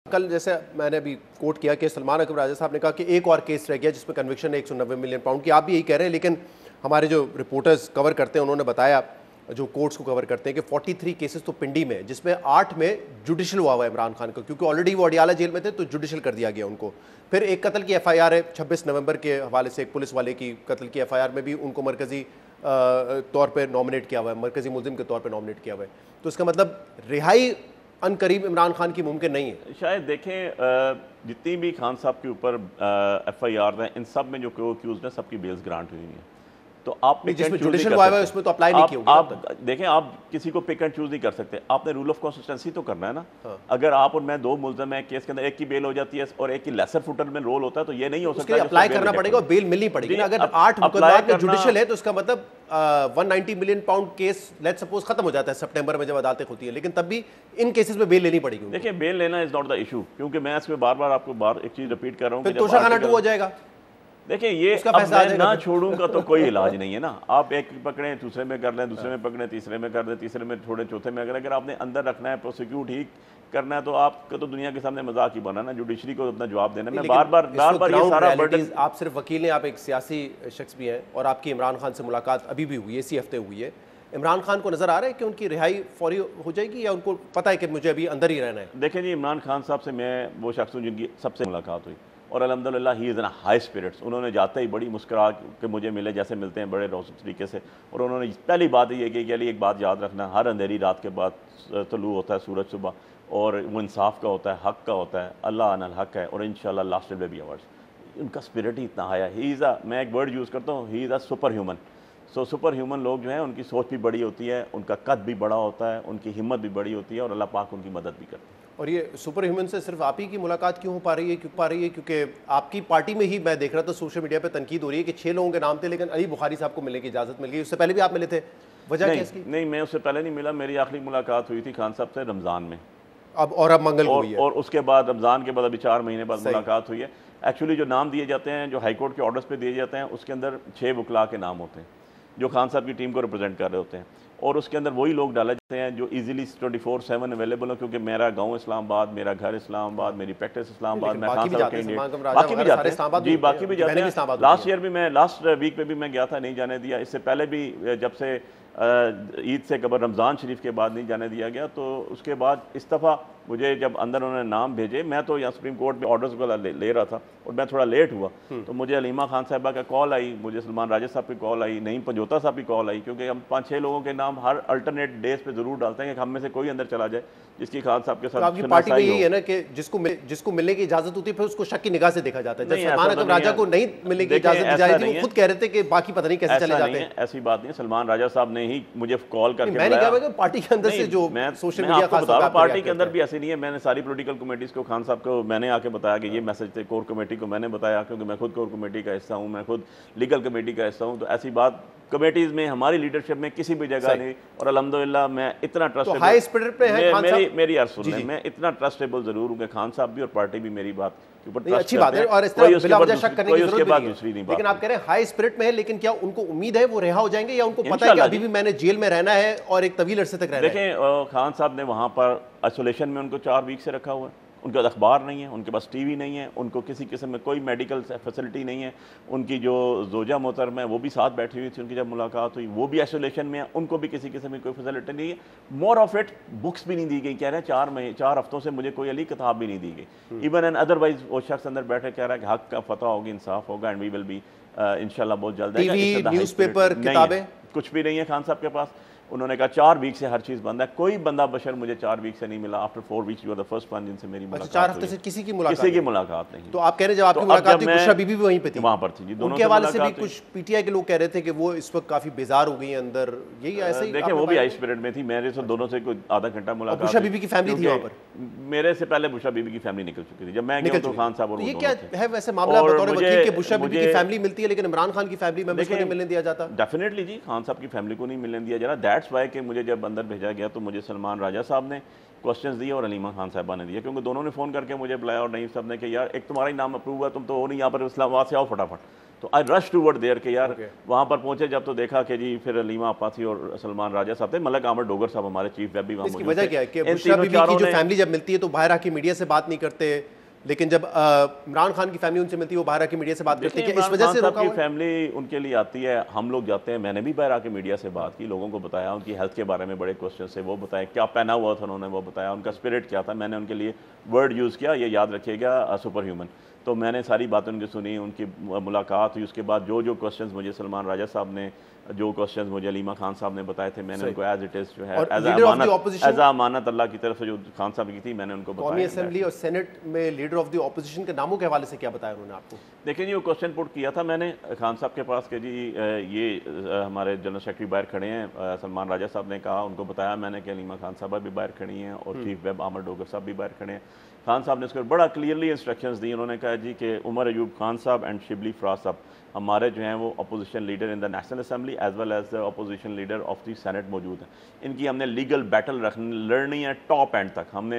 कल जैसे मैंने अभी कोट किया कि सलमान अकबर राजा साहब ने कहा कि एक और केस रह गया जिसमें कन्विक्शन है 190 मिलियन पाउंड की। आप भी यही कह रहे हैं, लेकिन हमारे जो रिपोर्टर्स कवर करते हैं उन्होंने बताया, जो कोर्ट्स को कवर करते हैं, कि 43 केसेस तो पिंडी में, जिसमें 8 में जुडिशल हुआ है इमरान खान का, क्योंकि ऑलरेडी वो अडियाला जेल में थे तो जुडिशल कर दिया गया उनको। फिर एक कत्ल की FIR है 26 नवंबर के हवाले से, एक पुलिस वाले की कत्ल की FIR में भी उनको मरकजी तौर पर नॉमिनेट किया हुआ है, मरकजी मुलजिम के तौर पर नॉमिनेट किया हुआ है। तो इसका मतलब रिहाई अनकरीब इमरान खान की मुमकिन नहीं है। शायद देखें, जितनी भी खान साहब के ऊपर FIR हैं, इन सब में जो अक्यूज हैं सबकी बेल्स ग्रांट हुई हैं। तो आप जिसमें जुडिशल हुआ है उसमें तो अप्लाई नहीं किया। आप देखें, आप किसी को पिक एंड चूज नहीं कर सकते, आपने रूल ऑफ कंसिस्टेंसी तो करना है ना। हाँ। अगर आप और मैं दो मुल्ज़िम हैं, केस के अंदर एक की बेल हो जाती है और एक की लेसर फुटर में रोल होता है, तो ये नहीं हो सकता, अप्लाई करना पड़ेगा और बेल मिलनी पड़ेगी। अगर 8 मुकदमात में जुडिशल है तो इसका मतलब 190 million pound case let's suppose खत्म हो जाता है सितंबर में जब अदालतें खुलती है, लेकिन तब भी इन केसेस में बेल लेनी पड़ेगी। देखिए, बेल लेना इज नॉट द इशू, क्योंकि मैं इसमें बार बार आपको एक चीज रिपीट कर रहा हूँ, तोशाखाना 2 हो जाएगा। देखिए, ये अब मैं ना छोड़ूंगा तो कोई इलाज नहीं है ना। आप एक पकड़ें, दूसरे में कर लें, दूसरे में पकड़ें, तीसरे में कर दें, तीसरे में छोड़ें, चौथे में अगर आपने अंदर रखना है, प्रोसिक्यूट ही करना है, तो आपका तो दुनिया के सामने मजाक ही बना ना, जुडिशरी को अपना जवाब देना। मैं बार बार ये सारा बर्डन, आप सिर्फ वकील हैं, आप एक सियासी शख्स भी हैं, और आपकी इमरान खान से मुलाकात अभी भी हुई है, इसी हफ्ते हुई है। इमरान खान को नजर आ रहा है कि उनकी रिहाई फौरी हो जाएगी, या उनको पता है कि मुझे अभी अंदर ही रहना है? देखें जी, इमरान खान साहब से मैं वो शख्स हूँ जिनकी सबसे मुलाकात हुई, और अल्हम्दुलिल्लाह he is in high spirits. उन्होंने जाते ही बड़ी मुस्कुरा के मुझे मिले, जैसे मिलते हैं बड़े रोशन तरीके से। और उन्होंने पहली बात ये की कि अली, एक बात याद रखना, हर अंधेरी रात के बाद तलू होता है सूरज सुबह, और वो इंसाफ का होता है, हक़ का होता है, अल्लाह अनल हक़ है, और इंशाल्लाह लास्ट विल बी आवर्स। उनका स्पिरिट ही इतना आया, ही इज़ मैं एक वर्ड यूज़ करता हूँ, he is a super human. So super human लोग जो हैं, उनकी सोच भी बड़ी होती है, उनका कद भी बड़ा होता है, उनकी हिम्मत भी बड़ी होती है, और अल्लाह पाक उनकी मदद भी करते हैं। और ये सुपर ह्यूमन से सिर्फ आप ही की मुलाकात क्यों हो पा रही है? क्योंकि आपकी पार्टी में ही मैं देख रहा था सोशल मीडिया पे तनकीद हो रही है कि 6 लोगों के नाम थे, लेकिन अली बुखारी साहब को मिलने की इजाज़त मिल गई। उससे पहले भी आप मिले थे, वजह क्या इसकी? नहीं, मैं उससे पहले नहीं मिला। मेरी आखिरी मुलाकात हुई थी खान साहब से रमज़ान में, अब मंगल को हुई है, और उसके बाद रमज़ान के बाद अभी 4 महीने बाद मुलाकात हुई है। एक्चुअली जो नाम दिए जाते हैं, जो हाईकोर्ट के ऑर्डर्स पे दिए जाते हैं, उसके अंदर 6 वकला के नाम होते हैं जो खान साहब की टीम को रिप्रेजेंट कर रहे होते हैं, और उसके अंदर वही लोग डाले जाते हैं जो इजीली 24/7 अवेलेबल हो, क्योंकि मेरा गांव इस्लामाबाद, मेरा घर इस्लामाबाद, मेरी प्रैक्टिस इस्लामाबाद, मैं खान साहब के बाकी भी जाते हैं जी, बाकी भी जाते हैं। लास्ट ईयर भी मैं, लास्ट वीक में भी मैं गया था, नहीं जाने दिया। इससे पहले भी जब से ईद से कबर रमज़ान शरीफ के बाद नहीं जाने दिया गया, तो उसके बाद इस दफ़ा मुझे जब अंदर उन्होंने नाम भेजे, मैं तो यहाँ सुप्रीम कोर्ट में ऑर्डर्स को ले रहा था और मैं थोड़ा लेट हुआ, तो मुझे अलीमा खान साहबा का कॉल आई, मुझे सलमान राजा साहब की कॉल आई, नईम पंजोता साहब की कॉल आई, क्योंकि हम 5-6 लोगों के नाम हर अल्टरनेट डेज पे जरूर डालते हैं कि हम में से कोई अंदर चला जाए जिसकी खान साहब के साथ। तो आपकी पार्टी में यही है ना कि जिसको मिलने की इजाजत होती है फिर उसको शक की निगाह से देखा जाता है। जब सलमान अकबर राजा को नहीं मिलने की इजाजत दी जा रही थी, वो खुद कह रहे थे कि बाकी पता नहीं कैसे चले जाते हैं। ऐसी बात नहीं, सलमान राजा साहब ने ही मुझे कॉल करके, मैं नहीं कहा पार्टी के अंदर से जो सोशल मीडिया खास तौर पे पार्टी के अंदर भी ऐसे नहीं है। मैंने सारी पॉलिटिकल कमेटीज को, खान साहब को मैंने आके बताया कि ये मैसेज थे, कोर कमेटी को मैंने बताया, क्योंकि मैं खुद कोर कमेटी का हिस्सा हूँ, मैं खुद लीगल कमेटी का हिस्सा हूँ, तो ऐसी बात कमेटीज में, हमारी लीडरशिप में किसी भी जगह नहीं। और अल्हम्दुलिल्लाह मैं इतना ट्रस्टेबल, हाई स्पिरिट पे है खान साहब, मेरी अर्ज सुन लें, मैं इतना ट्रस्टेबल जरूर हूँ कि खान साहब भी और पार्टी भी मेरी बात के ऊपर अच्छी बात है, और इस तरह बिला वजह शक करने की जरूरत नहीं है। लेकिन आप कह रहे हैं हाई स्पिरिट में है, लेकिन क्या उनको उम्मीद है वो रिहा हो जाएंगे, या उनको पता है कि अभी भी मैंने जेल में रहना है और एक तवील अरसे तक रहना है? देखें, खान साहब ने वहाँ पर आइसोलेशन में उनको 4 वीक से रखा हुआ है, उनका अखबार नहीं है, उनके पास टीवी नहीं है, उनको किसी किस्म में कोई मेडिकल फैसिलिटी नहीं है। उनकी जो जोजा मोहतरम है वो भी साथ बैठी हुई थी, उनकी जब मुलाकात हुई वो भी आइसोलेशन में है, उनको भी किसी किस्म की कोई फैसिलिटी नहीं है। मोर ऑफ इट, बुक्स भी नहीं दी गई, कह रहे हैं 4 हफ्तों से मुझे कोई अली किताब भी नहीं दी गई। इवन एंड अदरवाइज वो शख्स अंदर बैठे कह रहा है कि हक का फतह होगी, इंसाफ होगा, एंड वी विल बी इंशाल्लाह बहुत जल्द। न्यूज़पेपर, किताबें कुछ भी नहीं है खान साहब के पास। उन्होंने कहा 4 वीक से हर चीज़ बंद है, कोई बंदा बशर मुझे 4 वीक से नहीं मिला। After 4 weeks you are the first one जिनसे मेरी मुलाकात। 4 हफ्ते से किसी की मुलाकात नहीं। तो आप कह रहे जब आपकी मुलाकात थी बुशरा बीबी भी वहीं पे थी? वहाँ पर थी जी, दोनों के हवाले से भी कुछ पीटीआई के लोग कह रहे थे कि वो इस वक्त काफी बेजार हो गई है अंदर, यही ऐसा ही? देखिए, वो भी हाई स्पिरिट में थी, मेरे से दोनों से कोई आधा घंटा मुलाकात। बुशरा बीबी की फैमिली थी वहाँ पर? मेरे से पहले बुशरा बीबी की फैमिली निकल चुकी थी, जब मैं गया तो खान साहब और ये क्या है वैसे मामला? बतौर वकील के बुशरा बीबी की फैमिली मिलती है, लेकिन इमरान खान की फैमिली मेंबर्स को नहीं मिलने दिया जाता? डेफिनेटली जी, खान साहब की फैमिली को नहीं मिलने दिया जा रहा। दैट दैट्स वाई कि मुझे जब अंदर भेजा गया तो मुझे सलमान राजा साहब ने क्वेश्चंस दिए और अलीमा खान साहबा ने दिए, क्योंकि दोनों ने फ़ोन करके मुझे बुलाया और नईम साहब ने कि यार एक तुम्हारा ही नाम अप्रूव हुआ, तुम तो हो नहीं यहाँ पर, इस्लामाबाद से आओ फटाफट। तो आई रश टूवर्ड देयर कि यार वहाँ पर पहुँचे जब तो देखा कि जी फिर अलीमा अब्बासी और सलमान राजा साहब थे, मलक आमिर डोगर साहब हमारे चीफ वेब भी वहाँ मौजूद थे। वजह क्या है कि बुशरा बीबी की जो फैमिली जब मिलती है तो बाहर आके मीडिया से बात नहीं करते, लेकिन जब इमरान खान की फैमिली उनसे मिलती है वो बाहर आके मीडिया से बात करती है, इस वजह से रोका हुआ है? फैमिली उनके लिए आती है, हम लोग जाते हैं, मैंने भी बाहर आके मीडिया से बात की, लोगों को बताया, उनकी हेल्थ के बारे में बड़े क्वेश्चन से वो बताया, क्या पहना हुआ था उन्होंने वो बताया, उनका स्पिरिट क्या था, मैंने उनके लिए वर्ड यूज़ किया, ये याद रखिएगा, सुपर ह्यूमन। तो मैंने सारी बातें उनकी सुनी, उनकी मुलाकात हुई, उसके बाद जो जो क्वेश्चंस मुझे सलमान राजा साहब ने, जो क्वेश्चंस मुझे अलीमा खान साहब ने बताए थे, मैंने उनको एज इट इज़ जो है एज अमानत अल्लाह की तरफ से जो खान साहब की थी मैंने उनको बताया। कौमी असेंबली और सेनेट में लीडर ऑफ द ऑपोजिशन के नामों के हवाले से क्या बताया उन्होंने आपको? देखिए जी, वो क्वेश्चन पुट किया था मैंने खान साहब के पास कि जी ये हमारे जनरल सेक्रेटरी बाहर खड़े हैं, सलमान राजा साहब ने कहा, उनको बताया मैंने कि अलीमा खान साहबा भी बाहर खड़ी हैं और चीफ वेब आमिर डोगर साहब भी बाहर खड़े हैं। खान साहब ने उसको बड़ा क्लियरली इंस्ट्रक्शंस दी, उन्होंने कहा जी कि उमर अयूब खान साहब एंड शिबली फराज साहब हमारे जो हैं वो opposition leader in the National Assembly as well as the opposition leader of the Senate मौजूद हैं, इनकी हमने लीगल बैटल लड़नी है टॉप एंड तक, हमने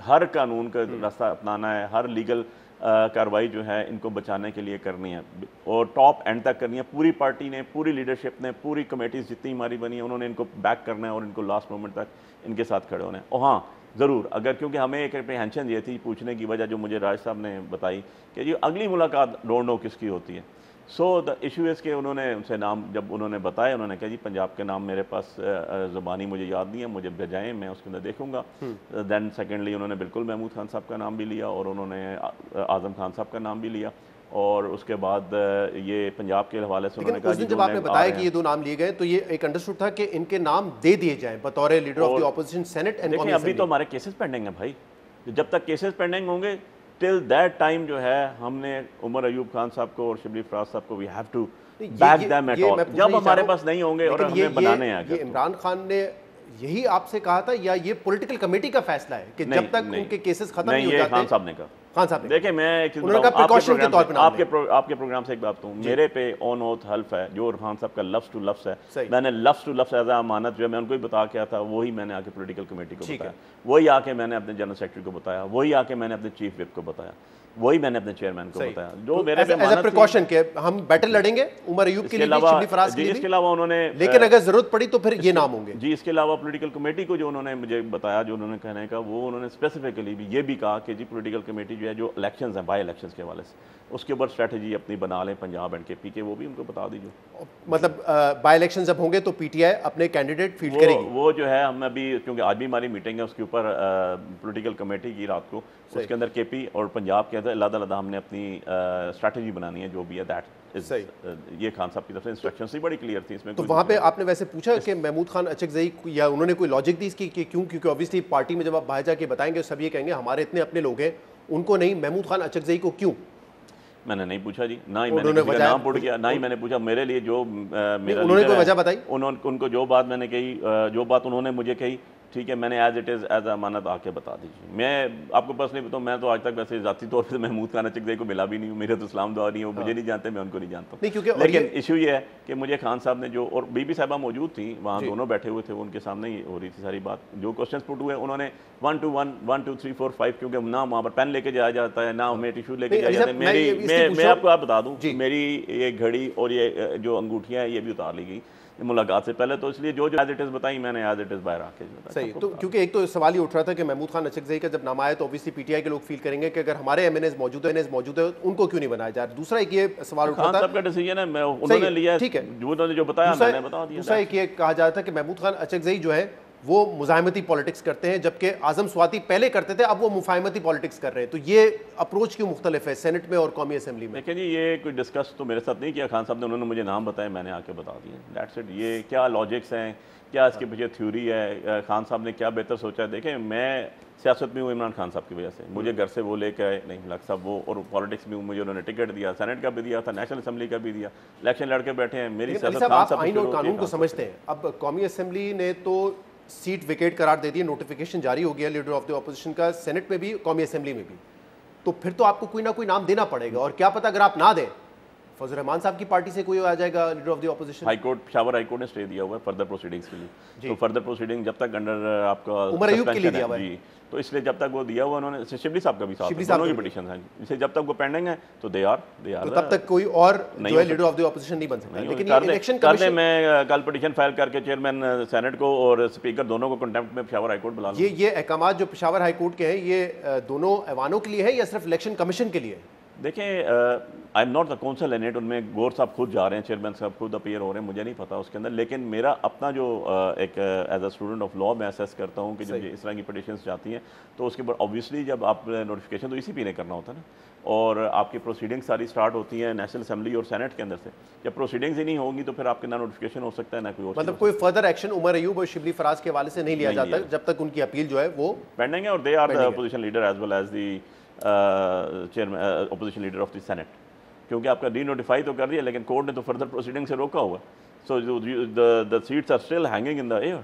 हर कानून का रास्ता अपनाना है, हर लीगल कार्रवाई जो है इनको बचाने के लिए करनी है और टॉप एंड तक करनी है। पूरी पार्टी ने, पूरी लीडरशिप ने, पूरी कमेटीज जितनी हमारी बनी है उन्होंने इनको बैक करना है और इनको लास्ट मोमेंट तक इनके साथ खड़े होने हैं। और हाँ ज़रूर, अगर क्योंकि हमें एक अप्रीहेंशन ये थी पूछने की वजह जो मुझे राज साहब ने बताई कि जी अगली मुलाकात डोंट नो किसकी होती है। सो द इशू इज़ के उन्होंने उनसे नाम जब उन्होंने बताया, उन्होंने कहा जी पंजाब के नाम मेरे पास ज़ुबानी मुझे याद नहीं है, मुझे भेजाएँ मैं उसके अंदर देखूंगा। दैन सेकेंडली उन्होंने बिल्कुल महमूद खान साहब का नाम भी लिया और उन्होंने आज़म खान साहब का नाम भी लिया और उसके बाद ये पंजाब के हवाले से उन्होंने कहा कि जब आपने बताया कि ये दो नाम लिए गए तो ये एक अंडरस्टूड था कि इनके नाम दे दिए जाएं बतौर leader of the opposition senate and कॉमी अभी तो हमारे केसेस पेंडिंग है भाई, जब तक केसेस पेंडिंग होंगे टिल दैट टाइम जो है हमने उमर अयूब खान साहब को और शिबली फराज साहब को we have to back them at all, जब हमारे पास नहीं होंगे और हमें बनाने हैं। ये इमरान खान ने यही आपसे कहा था या ये पॉलिटिकल कमेटी का फैसला है कि जब तक उनके केसेस खत्म नहीं हो जाते? खान साहब ने कहा। खान साहब देखिए मैं एक चीज़ आपके प्रोग्राम से एक बात कहूँ, मेरे पे ऑन ओथ हल्फ है जो खान साहब का लफ्ज़ टू लफ्ज़ है, मैंने लफ्ज़ टू लफ्ज़ एज अमानत जो है मैं उनको ही बता के था, वही मैंने आके पॉलिटिकल कमेटी को बताया, वही आके मैंने अपने जनरल सेक्रेटरी को बताया, वही आके मैंने अपने चीफ विप को बताया, वही मैंने अपने चेयरमैन को बताया। जो मेरे पे प्रिकॉशन के हम बैटल लड़ेंगे उमर अयूब के लिए, शिबली फराज के लिए, इसके अलावा उन्होंने, लेकिन अगर जरूरत पड़ी तो फिर ये नाम होंगे जी। इसके अलावा पॉलिटिकल कमेटी को जो उन्होंने मुझे बताया, जो उन्होंने कहने का, वो उन्होंने स्पेसिफिकली भी ये भी कहा कि जी पॉलिटिकल कमेटी जो है जो इलेक्शंस हैं बाई इलेक्शंस के हवाले से उसके ऊपर स्ट्रेटजी अपनी बना लें पंजाब एंड के पी के, वो भी उनको बता दीजिए। मतलब बाई इलेक्शन जब होंगे तो पीटीआई अपने कैंडिडेट फील्ड करेगी। वो जो है हम अभी, क्योंकि आज भी हमारी मीटिंग है उसके ऊपर पॉलिटिकल कमेटी की रात को, उसके अंदर केपी और पंजाब के अंदर अलग-अलग हमने अपनी स्ट्रेटजी बनानी है जो भी है दैट ये खान साहब की तरफ से इंस्ट्रक्शन से बड़ी क्लियर थी इसमें। तो वहाँ पे आपने वैसे पूछा कि महमूद खान अचकज़ई या उन्होंने कोई लॉजिक दी इसकी कि क्यों? क्योंकि ऑब्वियसली पार्टी में जब आप बाहर जाके बताएंगे सब ये कहेंगे हमारे इतने अपने लोग हैं, उनको नहीं, महमूद खान अचकज़ई को क्यों? मैंने नहीं पूछा जी, ना ही मैंने किसी का नाम पुट किया, ना ही मैंने पूछा। मेरे लिए जो मेरा उन्होंने कोई वजह बताई, उनको जो बात मैंने कही, जो बात उन्होंने मुझे कही, ठीक है, मैंने एज इट इज़ एज अमानत आके बता दीजिए। मैं आपको पर्सनली बताऊँ, मैं तो आज तक वैसे ज़ाती तौर पर महमूद खान अचकज़ई को मिला भी नहीं हूँ, मेरे तो इस्लाम दुआ नहीं है, वो मुझे नहीं जानते, मैं उनको नहीं जानता। लेकिन इशू ये है कि मुझे खान साहब ने जो, और बीबी साहबा मौजूद थी वहाँ, दोनों बैठे हुए थे, उनके सामने ही हो रही थी सारी बात, जो क्वेश्चन पुट हुए उन्होंने 1 to 1, 1 2 3 4 5, क्योंकि ना वहाँ पर पेन लेके जाया जाता है, ना हमें टिश्यू लेके जाया जाता है। मैं आपको आप बता दूँ, मेरी ये घड़ी और ये जो अंगूठियाँ हैं ये भी उतार ली गई मुलाकात से पहले, तो इसलिए जो एज इट इज़ बताई मैंने एज इट इज़ बाहर आके सही। तो क्योंकि एक तो सवाल ही उठ रहा था कि महमूद खान अचकज़ई का जब नाम आया तो ऑब्वियसली पीटीआई के लोग फील करेंगे कि अगर हमारे एमएनएस मौजूद है उनको क्यों नहीं बनाया जा रहा। दूसरा एक ये सवाल उठ रहा था, सबका डिसीजन है, उन्होंने लिया, ठीक है, उन्होंने जो बताया मैंने बता दिया। दूसरा एक ये कहा जा रहा था कि महमूद खान अचकज़ई जो है वो मुज़ाहमती पॉलिटिक्स करते हैं, जबकि आज़म स्वाति पहले करते थे, अब वो मुफाहमती पॉलिटिक्स कर रहे हैं। तो ये अप्रोच क्यों मुख्तलिफ है सेनेट में और कौमी असेंबली में? देखिए जी, ये कोई डिस्कस तो मेरे साथ नहीं किया खान साहब ने, उन्होंने मुझे नाम बताया, मैंने आके बता दिया, दैट्स इट। ये क्या लॉजिक्स हैं, क्या इसके पीछे थ्योरी है, खान साहब ने क्या बेहतर सोचा है। देखें, मैं सियासत में हूँ इमरान खान साहब की वजह से, मुझे घर से वो लेकर आए नहीं लग साहब वो, और पॉलिटिक्स में मुझे उन्होंने टिकट दिया, सेनेट का भी दिया था, नेशनल असेंबली का भी दिया, इलेक्शन लड़के बैठे हैं। मेरी सियासत आप आईन और कानून को समझते हैं। अब कौमी असेंबली ने तो सीट विकेट करार दे दी, नोटिफिकेशन जारी हो गया लीडर ऑफ द ऑपोजिशन का, सेनेट में भी कौमी असेंबली में भी, तो फिर तो आपको कोई ना कोई नाम देना पड़ेगा, और क्या पता अगर आप ना दें फजल रहमान साहब की पार्टी से कोई आ जाएगा leader of the opposition? High court, Peshawar high court ने स्टे दिया हुआ है फर्दर प्रोसीडिंग्स के लिए। तो फर्दर प्रोसीडिंग जब तक अंडर आपका उमर अयूब के लिए दिया हुआ है जी, तो इसलिए जब तक वो दिया हुआ उन्होंने, शिबली साहब का भी साथ, शिबली साहब दोनों की का भी। पिटीशन है, इसे जब तक वो पेंडिंग है तो दे आर तो तब तक कोई और जो है लीडर ऑफ द ऑपोजिशन नहीं बन सकता। लेकिन ये इलेक्शन कर दे, कमीशन, मैं कल पिटीशन फाइल करके चेयरमैन सेनेट को और स्पीकर दोनों को कंटेम्प्ट में पेशावर हाई कोर्ट बुला लूं। ये अहकाम जो पेशावर हाई कोर्ट के हैं, ये दोनों ऐवानों के लिए है या सिर्फ इलेक्शन कमीशन के लिए है? देखें, I am not the council in it, उनमें गौर साहब खुद जा रहे हैं, चेयरमैन साहब खुद अपीयर हो रहे हैं, मुझे नहीं पता उसके अंदर। लेकिन मेरा अपना जो एक as a student of law मैं असेस करता हूँ कि जब इस तरह की पिटीशंस जाती हैं तो उसके बाद ऑब्वियसली जब आप नोटिफिकेशन तो ECP ने करना होता है ना, और आपकी प्रोसीडिंग्स सारी स्टार्ट होती हैं नेशनल असेंबली और सेनेट के अंदर से। जब प्रोसीडिंग्स ही नहीं होंगी तो फिर आपके ना नोटिफिकेशन हो सकता है ना कोई और। मतलब कोई फर्दर एक्शन उमर अयूब और शिबली फराज के हवाले से नहीं लिया जाता जब तक उनकी अपील जो है वो पेंडिंग है, और they are the opposition leader as well as the chairman opposition leader of the Senate, क्योंकि आपका डी नोटिफाई तो कर रही है लेकिन कोर्ट ने तो फर्दर प्रोसीडिंग से रोका हुआ। So the seats are still hanging in the air.